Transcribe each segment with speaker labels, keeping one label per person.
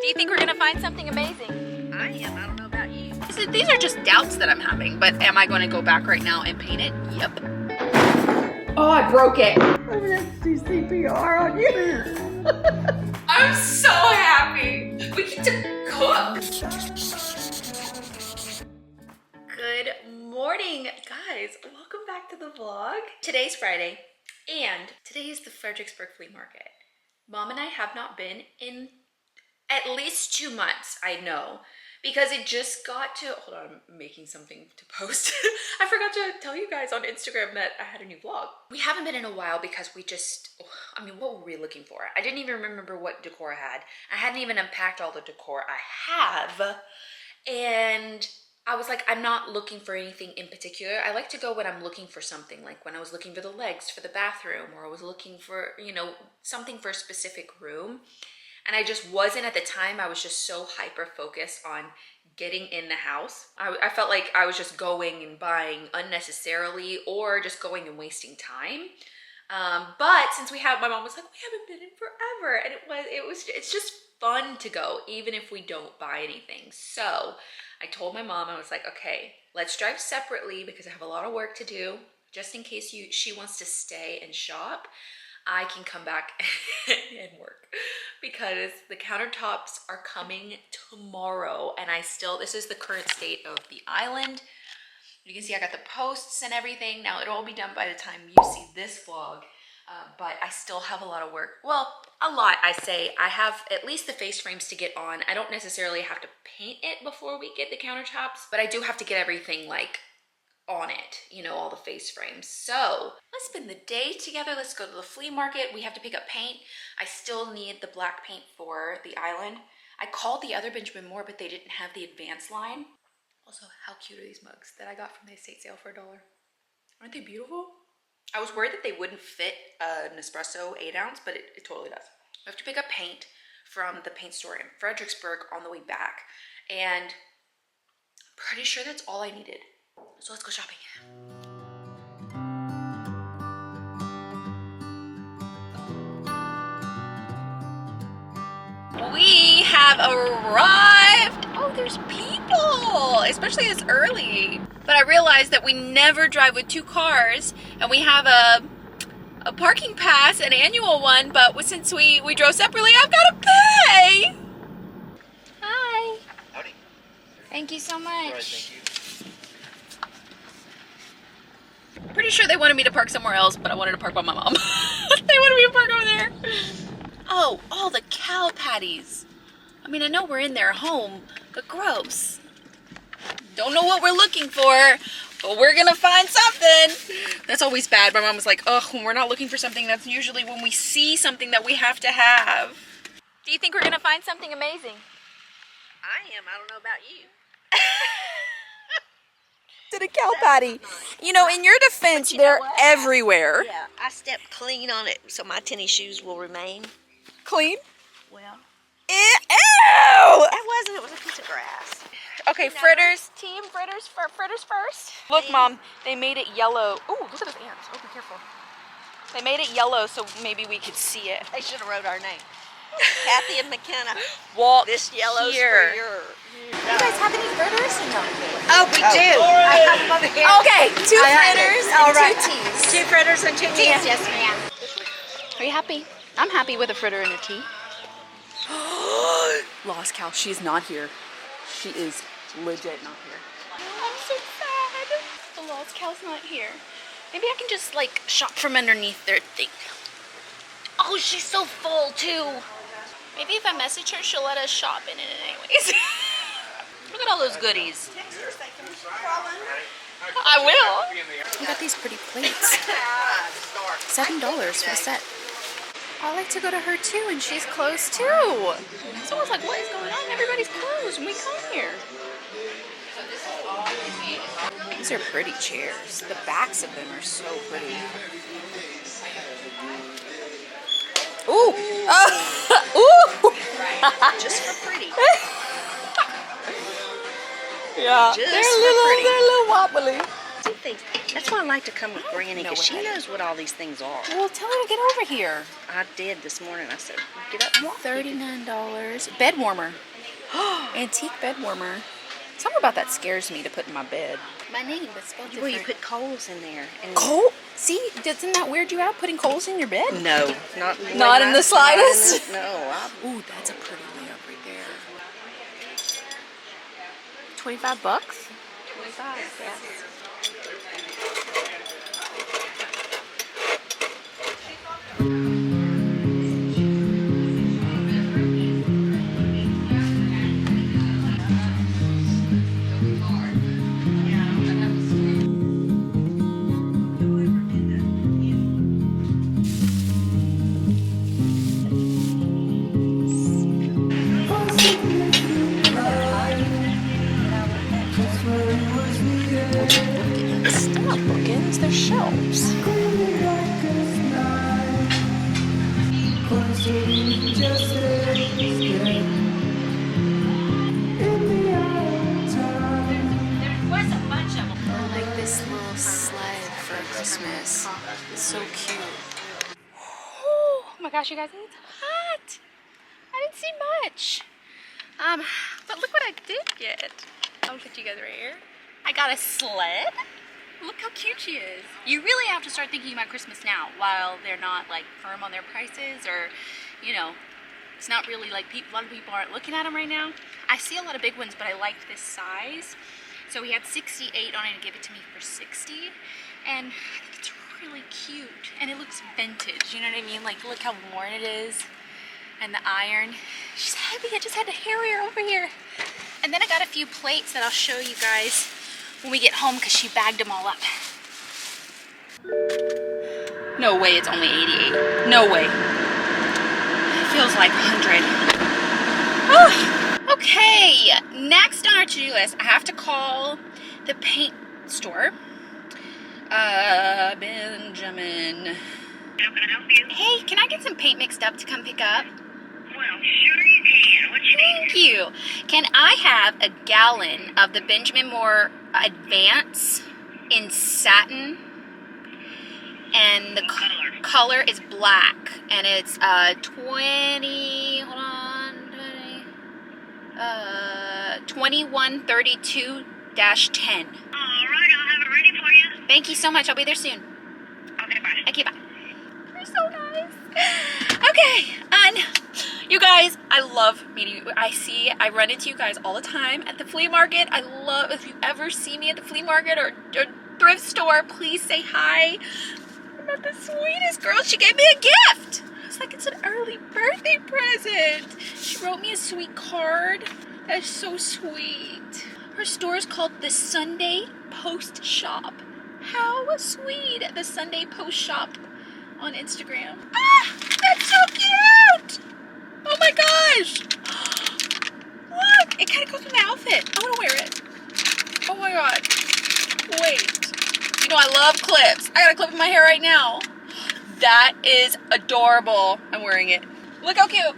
Speaker 1: Do you think we're gonna find something amazing?
Speaker 2: I am. I don't know about you.
Speaker 1: These are just doubts that I'm having, but am I gonna go back right now and paint it? Yep. Oh, I broke it.
Speaker 2: I'm gonna have to do CPR on you.
Speaker 1: I'm so happy. We get to cook. Good morning, guys. Welcome back to the vlog. Today's Friday, and today is the Fredericksburg Flea Market. Mom and I have not been in at least 2 months, I know, because it just got to, hold on, I'm making something to post. I forgot to tell you guys on Instagram that I had a new vlog. We haven't been in a while because we just, I mean, what were we looking for? I didn't even remember what decor I had. I hadn't even unpacked all the decor I have. And I was like, I'm not looking for anything in particular. I like to go when I'm looking for something, like when I was looking for the legs for the bathroom, or I was looking for, you know, something for a specific room. And I just wasn't at the time. I was just so hyper focused on getting in the house. I felt like I was just going and buying unnecessarily, or just going and wasting time. But since we have, my mom was like, we haven't been in forever. And it's just fun to go, even if we don't buy anything. So I told my mom, I was like, okay, let's drive separately because I have a lot of work to do. Just in case she wants to stay and shop, I can come back and work, because the countertops are coming tomorrow. And this is the current state of the island. You can see I got the posts and everything. Now it'll all be done by the time you see this vlog, but I still have a lot of work. Well, a lot, I say. I have at least the face frames to get on. I don't necessarily have to paint it before we get the countertops, but I do have to get everything like on it, you know, all the face frames. So let's spend the day together. Let's go to the flea market. We have to pick up paint. I still need the black paint for the island. I called the other Benjamin Moore, but they didn't have the advanced line. Also, how cute are these mugs that I got from the estate sale for $1? Aren't they beautiful? I was worried that they wouldn't fit an espresso 8 ounce, but it totally does. We have to pick up paint from the paint store in Fredericksburg on the way back, and I'm pretty sure that's all I needed. So let's go shopping. We have arrived. Oh, there's people, especially this early. But I realized that we never drive with 2 cars, and we have a parking pass, an annual one, but since we drove separately, I've got to pay. Hi.
Speaker 3: Howdy.
Speaker 1: Thank you so much.
Speaker 3: All right, thank you.
Speaker 1: Pretty sure they wanted me to park somewhere else, but I wanted to park by my mom. They wanted me to park over there. Oh, all the cow patties. I mean, I know we're in their home, but gross. Don't know what we're looking for, but we're gonna find something. That's always bad. My mom was like, oh, when we're not looking for something, that's usually when we see something that we have to have. Do you think we're gonna find something amazing?
Speaker 2: I am. I don't know about you.
Speaker 1: To the cow patty. You know, in your defense, they're everywhere.
Speaker 2: Yeah, I stepped clean on it so my tennis shoes will remain.
Speaker 1: Clean?
Speaker 2: Well,
Speaker 1: Ew!
Speaker 2: it wasn't. It was a piece of grass.
Speaker 1: Okay, fritters. Team fritters first. Look, Mom, they made it yellow. Ooh, look at those ants. Oh, be careful. They made it yellow so maybe we could see it.
Speaker 2: They should have wrote our name. Kathy and McKenna.
Speaker 1: Walk
Speaker 2: This yellow's
Speaker 1: here.
Speaker 2: for your...
Speaker 1: You guys have any fritters? No.
Speaker 2: Oh, we do. I have them over here.
Speaker 1: Okay, 2 fritters
Speaker 2: All
Speaker 1: and
Speaker 2: right.
Speaker 1: 2 teas.
Speaker 2: 2 fritters and 2 teas. Yes, ma'am.
Speaker 1: Are you happy? I'm happy with a fritter and a tea. Lost cow. She's not here. She is legit not here. Oh, I'm so sad. The lost cow's not here. Maybe I can just like shop from underneath their thing. Oh, she's so full too. Maybe if I message her, she'll let us shop in it anyways. Look at all those goodies. I will. We got these pretty plates. $7 for the set. I like to go to her too, and she's closed too. Someone's like, what is going on? Everybody's closed when we come here. These are pretty chairs. The backs of them are so pretty. Ooh! Ooh!
Speaker 2: Just for pretty.
Speaker 1: Yeah,
Speaker 2: Just
Speaker 1: they're a little wobbly.
Speaker 2: Do you think
Speaker 3: That's why I like to come with Granny,
Speaker 1: know
Speaker 3: because
Speaker 1: what
Speaker 3: she
Speaker 1: that
Speaker 3: knows what all these things are.
Speaker 1: Well, tell her to get over here.
Speaker 3: I did this morning. I said, get up and walk.
Speaker 1: $39. Bed warmer. Antique bed warmer. Something about that scares me to put in my bed. My name, but spelled different.
Speaker 3: Well, you put coals in there. And
Speaker 1: Coal? See, doesn't that weird you out, putting coals in your bed?
Speaker 3: No, not
Speaker 1: in the slightest?
Speaker 3: No.
Speaker 1: Ooh, that's a pretty layup right there. 25 bucks?
Speaker 3: 25, yes.
Speaker 1: Stop bookings, they're shelves. I like this little sled for Christmas. It's so cute. Oh my gosh, you guys, it's hot. I didn't see much. But look what I did get. I'll put you guys right here. I got a sled. Look how cute she is. You really have to start thinking about Christmas now while they're not like firm on their prices, or, you know, it's not really like a lot of people aren't looking at them right now. I see a lot of big ones, but I like this size. So we had 68 on it and gave it to me for 60. And I think it's really cute. And it looks vintage, you know what I mean? Like, look how worn it is. And the iron. She's heavy. I just had to carry her over here. And then I got a few plates that I'll show you guys when we get home, because she bagged them all up. No way it's only 88. No way. It feels like 100. Oh, okay, next on our to-do list, I have to call the paint store. Benjamin.
Speaker 4: How can I help you?
Speaker 1: Hey, can I get some paint mixed up to come pick up?
Speaker 4: Well, sure you can. What you need?
Speaker 1: Thank you. Can I have a gallon of the Benjamin Moore Advance in satin? And the color is black. And it's 2132-10.
Speaker 4: All right, I'll have it ready for you.
Speaker 1: Thank you so much. I'll be there soon.
Speaker 4: Okay, bye.
Speaker 1: Okay, bye. You're so nice. Okay, and you guys, I love meeting you. I run into you guys all the time at the flea market. I love, if you ever see me at the flea market or thrift store, please say hi. I'm not the sweetest girl. She gave me a gift. It's like it's an early birthday present. She wrote me a sweet card. That's so sweet. Her store is called the Sunday Post Shop. How sweet. The Sunday Post Shop on Instagram. Ah, that's so cute. Oh my gosh. Look, it kind of goes with my outfit. I want to wear it. Oh my god. Wait. You know I love clips. I got a clip in my hair right now. That is adorable. I'm wearing it. Look how cute.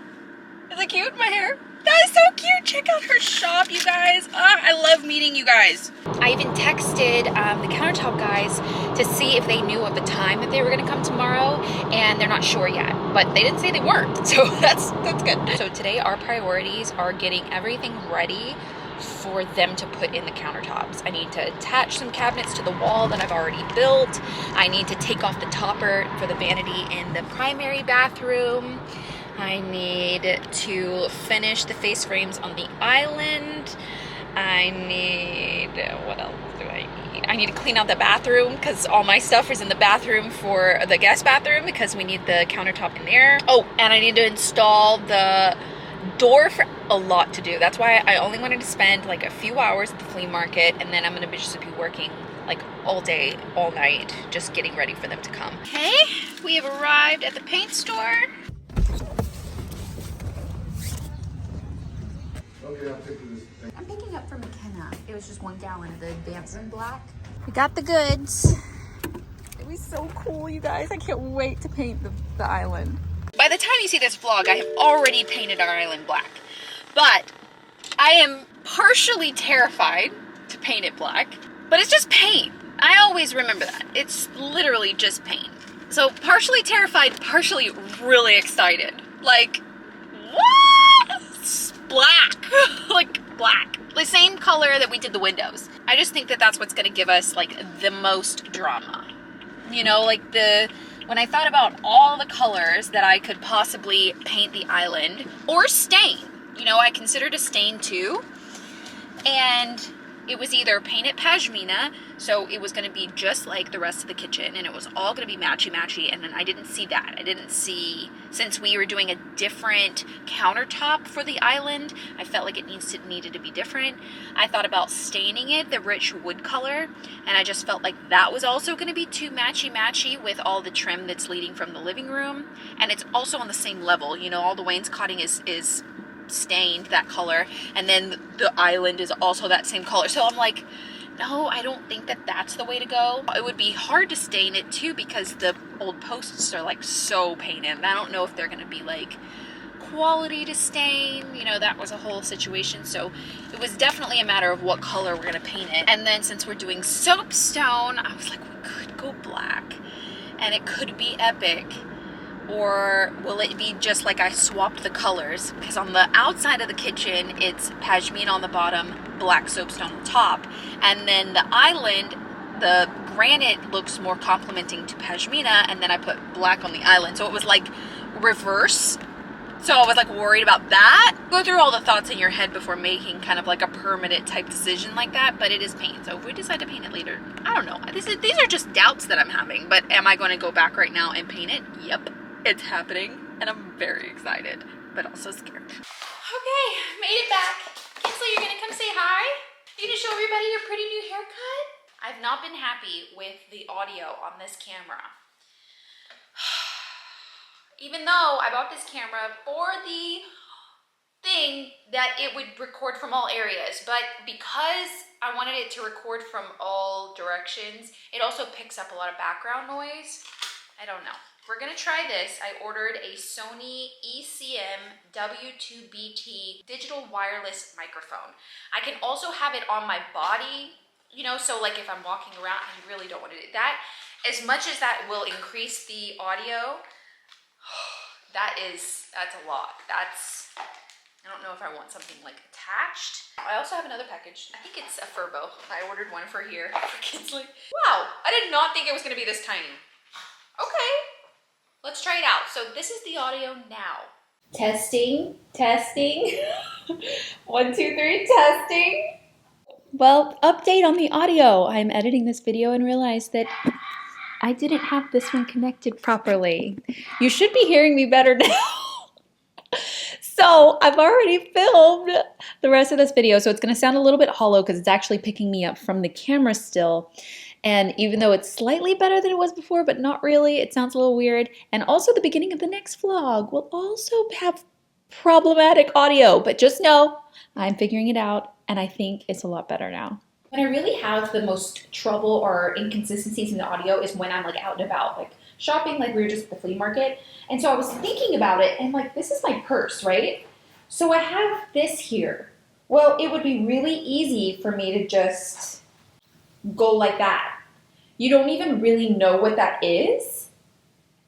Speaker 1: Is it cute, my hair? That is so cute. Check out her shop, you guys. I love meeting you guys. I even texted the Countertop guys to see if they knew of the time that they were going to come tomorrow, and they're not sure yet. But they didn't say they weren't, so that's good. So today our priorities are getting everything ready for them to put in the countertops. I need to attach some cabinets to the wall that I've already built. I need to take off the topper for the vanity in the primary bathroom. I need to finish the face frames on the island. I need, what else do I need? I need to clean out the bathroom because all my stuff is in the bathroom for the guest bathroom because we need the countertop in there. Oh, and I need to install the door for a lot to do. That's why I only wanted to spend like a few hours at the flea market, and then I'm gonna just be working like all day, all night, just getting ready for them to come. Okay, we have arrived at the paint store. I'm picking up from MaCenna. It was just 1 gallon of the Advance in black. We got the goods. It was so cool, you guys. I can't wait to paint the island. By the time you see this vlog, I have already painted our island black. But I am partially terrified to paint it black. But it's just paint. I always remember that. It's literally just paint. So partially terrified, partially really excited. Like, what? It's black. Like, black. The same color that we did the windows. I just think that that's what's going to give us, like, the most drama. You know, like when I thought about all the colors that I could possibly paint the island, or stain. You know, I considered a stain too. And it was either painted pashmina, so it was going to be just like the rest of the kitchen, and it was all going to be matchy-matchy, and then I didn't see that. I didn't see, since we were doing a different countertop for the island, I felt like it needed to be different. I thought about staining it the rich wood color, and I just felt like that was also going to be too matchy-matchy with all the trim that's leading from the living room, and it's also on the same level. You know, all the wainscoting is stained that color, and then the island is also that same color. So I'm like, no, I don't think that that's the way to go. It would be hard to stain it too because the old posts are like so painted, and I don't know if they're gonna be like quality to stain. You know, that was a whole situation. So it was definitely a matter of what color we're gonna paint it. And then since we're doing soapstone, I was like, we could go black and it could be epic. Or will it be just like I swapped the colors? Because on the outside of the kitchen, it's pashmina on the bottom, black soapstone on top. And then the island, the granite looks more complementing to pashmina, and then I put black on the island. So it was like reverse. So I was like worried about that. Go through all the thoughts in your head before making kind of like a permanent type decision like that, but it is paint. So if we decide to paint it later, I don't know. These are just doubts that I'm having, but am I going to go back right now and paint it? Yep. It's happening, and I'm very excited, but also scared. Okay, made it back. Kinsley, you're gonna come say hi? You gonna show everybody your pretty new haircut? I've not been happy with the audio on this camera. Even though I bought this camera for the thing that it would record from all areas, but because I wanted it to record from all directions, it also picks up a lot of background noise. I don't know. We're gonna try this. I ordered a Sony ECM W2BT digital wireless microphone. I can also have it on my body, you know, so like if I'm walking around, I really don't want to do that. As much as that will increase the audio, that's a lot. I don't know if I want something like attached. I also have another package. I think it's a Furbo. I ordered one for here for Kinsley. Wow, I did not think it was gonna be this tiny. Okay. Let's try it out. So this is the audio now. Testing. 1, 2, 3, testing. Well, update on the audio. I'm editing this video and realized that I didn't have this one connected properly. You should be hearing me better now. So I've already filmed the rest of this video, so it's gonna sound a little bit hollow because it's actually picking me up from the camera still. And even though it's slightly better than it was before, but not really, it sounds a little weird. And also the beginning of the next vlog will also have problematic audio, but just know I'm figuring it out and I think it's a lot better now. When I really have the most trouble or inconsistencies in the audio is when I'm like out and about, like shopping, like we were just at the flea market. And so I was thinking about it and like, this is my purse, right? So I have this here. Well, it would be really easy for me to just go like that. You don't even really know what that is,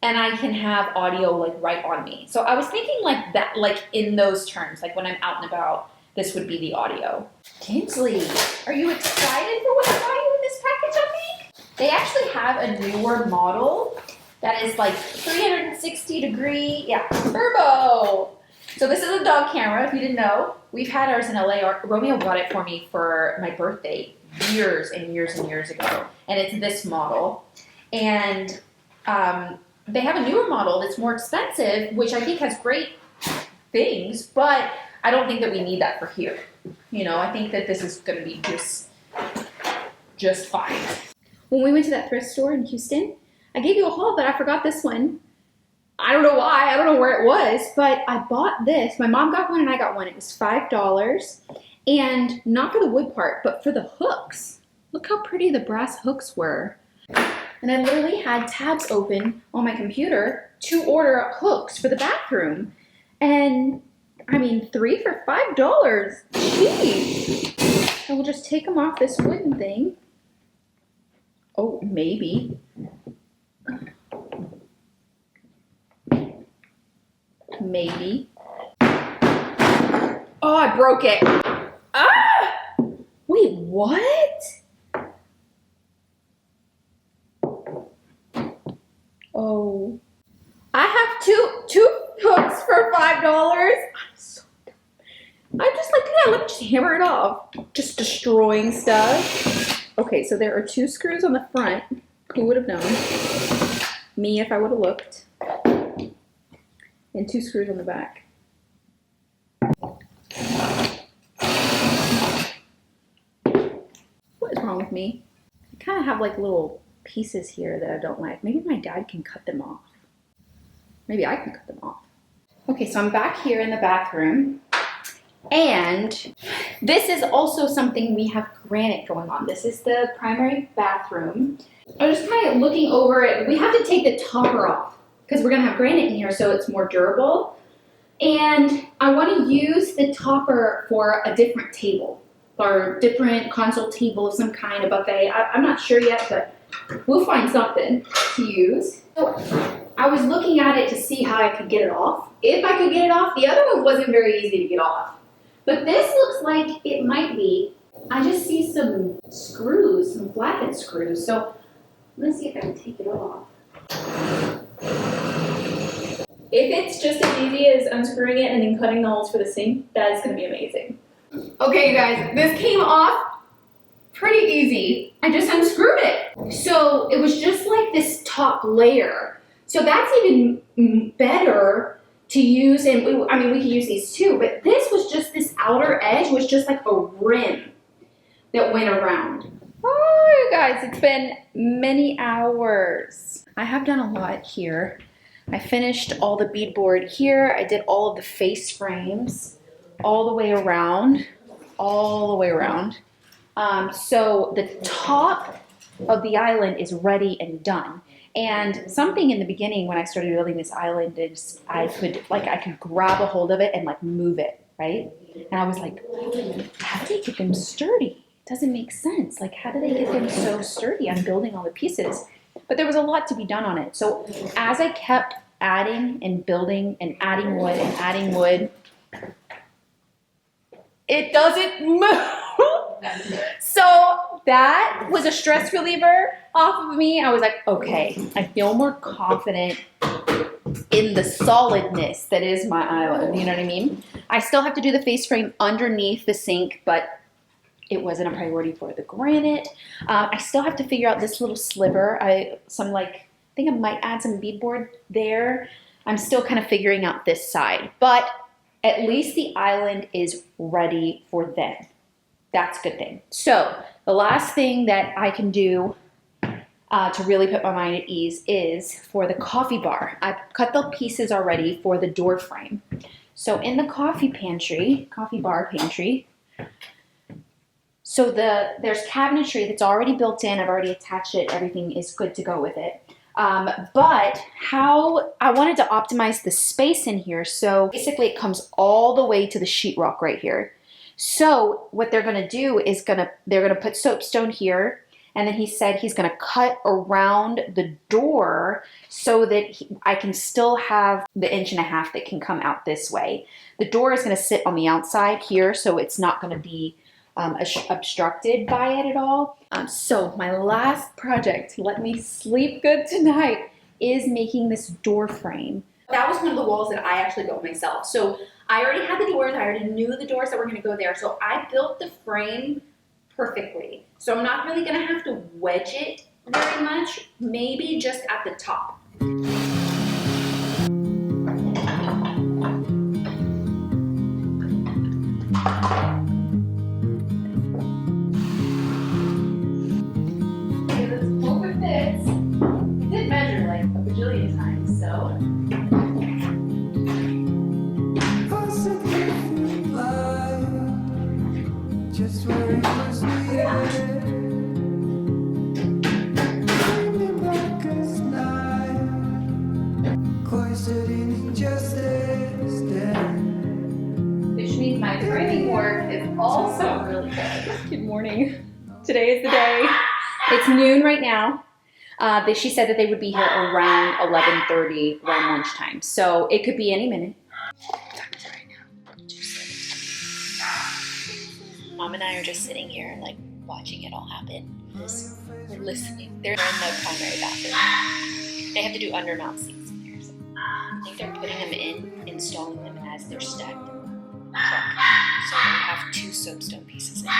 Speaker 1: and I can have audio like right on me. So I was thinking like that, like in those terms, like when I'm out and about, this would be the audio. Kinsley, are you excited for what I got you in this package, I think? They actually have a newer model that is like 360 degree, yeah, turbo. So this is a dog camera, if you didn't know. We've had ours in LA. Romeo got it for me for my birthday years and years and years ago. And it's this model. And they have a newer model that's more expensive, which I think has great things, but I don't think that we need that for here. You know, I think that this is gonna be just fine. When we went to that thrift store in Houston, I gave you a haul, but I forgot this one. I don't know why, I don't know where it was, but I bought this. My mom got one and I got one. It was $5. And not for the wood part, but for the hooks. Look how pretty the brass hooks were. And I literally had tabs open on my computer to order hooks for the bathroom. And I mean, 3 for $5, cheap. And we'll just take them off this wooden thing. Oh, maybe. Maybe. Oh, I broke it. Ah! Wait, what? Oh. I have two hooks for $5. I'm so dumb. I'm just like, yeah, let me just hammer it off. Just destroying stuff. Okay, so there are 2 screws on the front. Who would have known? Me if I would have looked. And 2 screws on the back. What is wrong with me? I kind of have like little pieces here that I don't like. Maybe my dad can cut them off. Maybe I can cut them off. Okay, so I'm back here in the bathroom. And this is also something we have granite going on. This is the primary bathroom. I'm just kind of looking over it. We have to take the topper off because we're gonna have granite in here so it's more durable. And I want to use the topper for a different table or different console table of some kind, a buffet. I'm not sure yet, but we'll find something to use. So I was looking at it to see how I could get it off. If I could get it off, the other one wasn't very easy to get off. But this looks like it might be. I just see some screws, some flathead screws. So let's see if I can take it off. If it's just as easy as unscrewing it and then cutting the holes for the sink, that is going to be amazing. Okay, you guys, this came off pretty easy. I just unscrewed it. So it was just like this top layer. So that's even better to use, and I mean, we can use these too, but this was just, this outer edge was just like a rim that went around. Oh, you guys, it's been many hours. I have done a lot here. I finished all the beadboard here. I did all of the face frames all the way around, so the top of the island is ready and done. And something in the beginning when I started building this island is I could grab a hold of it and like move it, right? And I was like, how do they get them sturdy? It doesn't make sense. Like, how do they get them so sturdy? I'm building all the pieces. But there was a lot to be done on it. So as I kept adding and building and adding wood and adding wood, it doesn't move. So that was a stress reliever off of me. I was like, okay, I feel more confident in the solidness that is my island. You know what I mean? I still have to do the face frame underneath the sink, but it wasn't a priority for the granite. I still have to figure out this little sliver. I think I might add some beadboard there. I'm still kind of figuring out this side, but at least the island is ready for them. That's a good thing. So the last thing that I can do to really put my mind at ease is for the coffee bar. I've cut the pieces already for the door frame. So in the coffee bar pantry, so there's cabinetry that's already built in. I've already attached it. Everything is good to go with it. But how I wanted to optimize the space in here. So basically it comes all the way to the sheetrock right here. So what they're going to do is they're going to put soapstone here. And then he said he's going to cut around the door so that I can still have the 1.5 inches that can come out this way. The door is going to sit on the outside here, so it's not going to be obstructed by it at all. So my last project, let me sleep good tonight, is making this door frame. That was one of the walls that I actually built myself. So I already had the doors. I already knew the doors that were going to go there. So I built the frame perfectly. So I'm not really going to have to wedge it very much, maybe just at the top. Which means my framing work is also really good. Good morning. Today is the day It's noon right now. She said that they would be here around 11:30, around lunchtime. So it could be any minute. Mom and I are just sitting here, like, watching it all happen. We're listening. They're in the primary bathroom. They have to do undermount seats in there. So I think they're putting them in, installing them as they're stacked in the truck. So we have 2 soapstone pieces in here.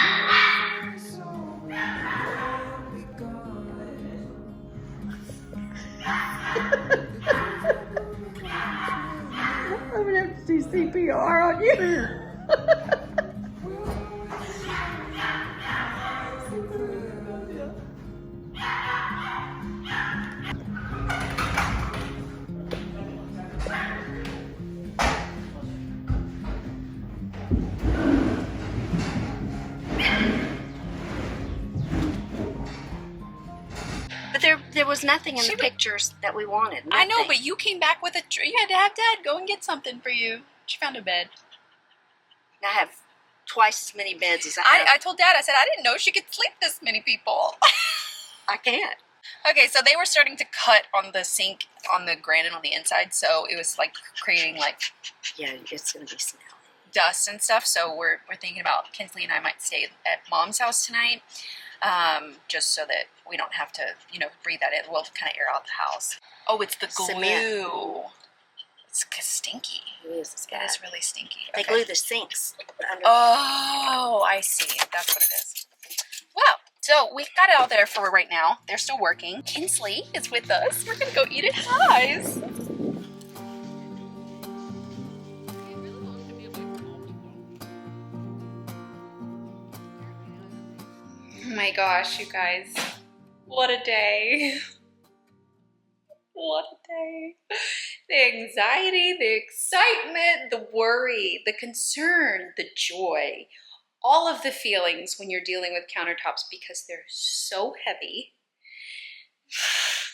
Speaker 2: I'm gonna have to do CPR on you.
Speaker 3: But there was nothing in the pictures that we wanted.
Speaker 1: I know,
Speaker 3: nothing.
Speaker 1: but you came back with you had to have Dad go and get something for you. She found a bed.
Speaker 3: I have twice as many beds as I have.
Speaker 1: I told Dad, I said, I didn't know she could sleep this many people.
Speaker 3: I can't.
Speaker 1: Okay, so they were starting to cut on the sink, on the granite on the inside, so it was like creating like
Speaker 3: Yeah, it's gonna be smelly.
Speaker 1: dust and stuff. So we're thinking about Kinsley and I might stay at Mom's house tonight, just so that we don't have to, breathe that in. We'll kind of air out the house. Oh, it's the glue.
Speaker 3: Cement.
Speaker 1: It's stinky.
Speaker 3: It is. It's
Speaker 1: It
Speaker 3: bad.
Speaker 1: is really stinky.
Speaker 3: They
Speaker 1: Okay.
Speaker 3: glue the sinks under.
Speaker 1: Oh, I see. That's what it is. Well, so we've got it all there for right now. They're still working. Kinsley is with us. We're gonna go eat at Highs. Oh my gosh, you guys. What a day. What a day. The anxiety, the excitement, the worry, the concern, the joy, all of the feelings when you're dealing with countertops because they're so heavy.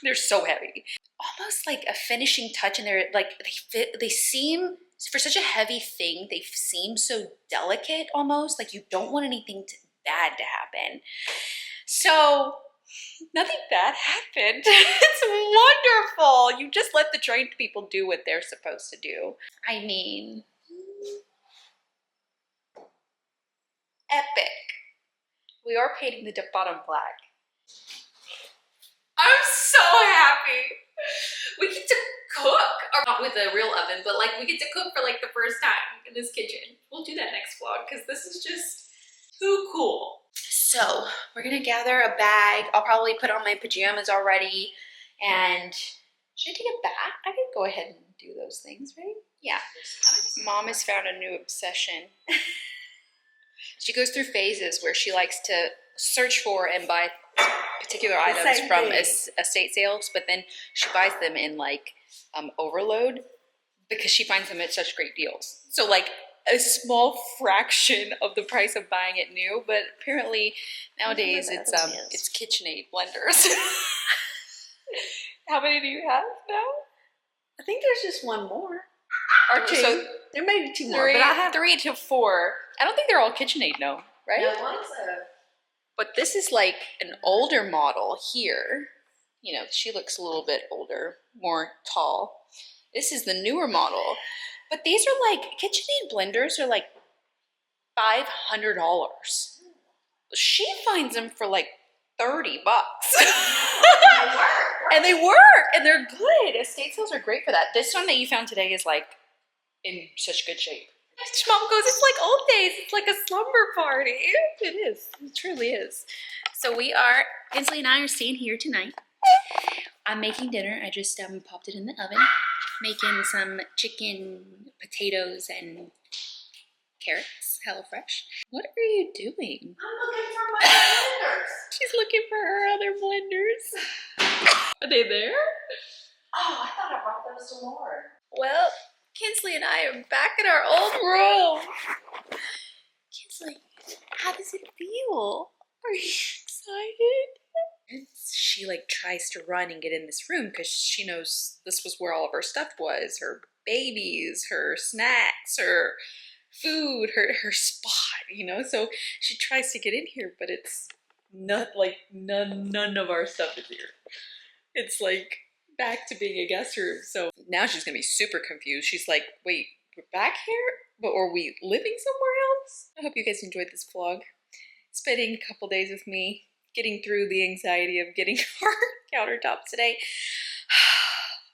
Speaker 1: They're so heavy. Almost like a finishing touch, and they're like, they seem, for such a heavy thing, they seem so delicate almost, like you don't want anything bad to happen. So nothing bad happened. It's wonderful. You just let the trained people do what they're supposed to do. I mean, epic. We are painting the bottom black. I'm so happy. We get to cook, or not with a real oven, but like we get to cook for like the first time in this kitchen. We'll do that next vlog because this is just too cool. So we're gonna gather a bag. I'll probably put on my pajamas already. And should I take a bath? I can go ahead and do those things, right? Yeah. Mom has found a new obsession. She goes through phases where she likes to search for and buy particular items from estate sales, but then she buys them in like overload because she finds them at such great deals. So like a small fraction of the price of buying it new, but apparently nowadays it's KitchenAid blenders. How many do you have now?
Speaker 3: I think there's just one more.
Speaker 1: Or two. So
Speaker 3: there may be 2 more, but I have
Speaker 1: 3 to 4. I don't think they're all KitchenAid, no, right?
Speaker 3: No, one's
Speaker 1: But this is like an older model here. You know, she looks a little bit older, more tall. This is the newer model. But these are like, KitchenAid blenders are like $500. She finds them for like $30. And they work, and they're good. Estate sales are great for that. This one that you found today is like in such good shape. Mom goes, it's like old days. It's like a slumber party. It is. It truly is. So Kinsley and I are staying here tonight. I'm making dinner. I just popped it in the oven. Making some chicken, potatoes, and carrots. HelloFresh. What are you doing?
Speaker 3: I'm looking for my blenders.
Speaker 1: She's looking for her other blenders. Are they there?
Speaker 3: Oh, I thought I brought those to Lauren.
Speaker 1: Well, Kinsley and I are back in our old room. Kinsley, how does it feel? Are you excited? She like tries to run and get in this room because she knows this was where all of her stuff was. Her babies, her snacks, her food, her spot, you know? So she tries to get in here, but it's none of our stuff is here. It's like back to being a guest room. So now she's gonna be super confused. She's like, wait, we're back here? But are we living somewhere else? I hope you guys enjoyed this vlog. Spending a couple days with me, getting through the anxiety of getting our countertops today.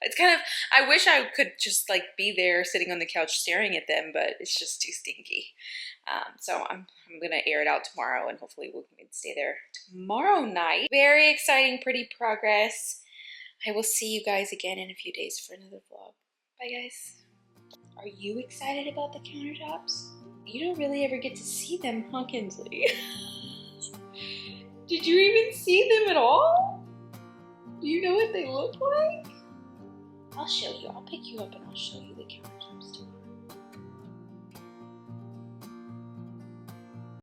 Speaker 1: It's kind of, I wish I could just like be there sitting on the couch staring at them, but it's just too stinky. So I'm gonna air it out tomorrow and hopefully we can stay there tomorrow night. Very exciting, pretty progress. I will see you guys again in a few days for another vlog. Bye guys. Are you excited about the countertops? You don't really ever get to see them, huh, Kinsley? Did you even see them at all? Do you know what they look like? I'll show you. I'll pick you up and I'll show you the countertops tomorrow.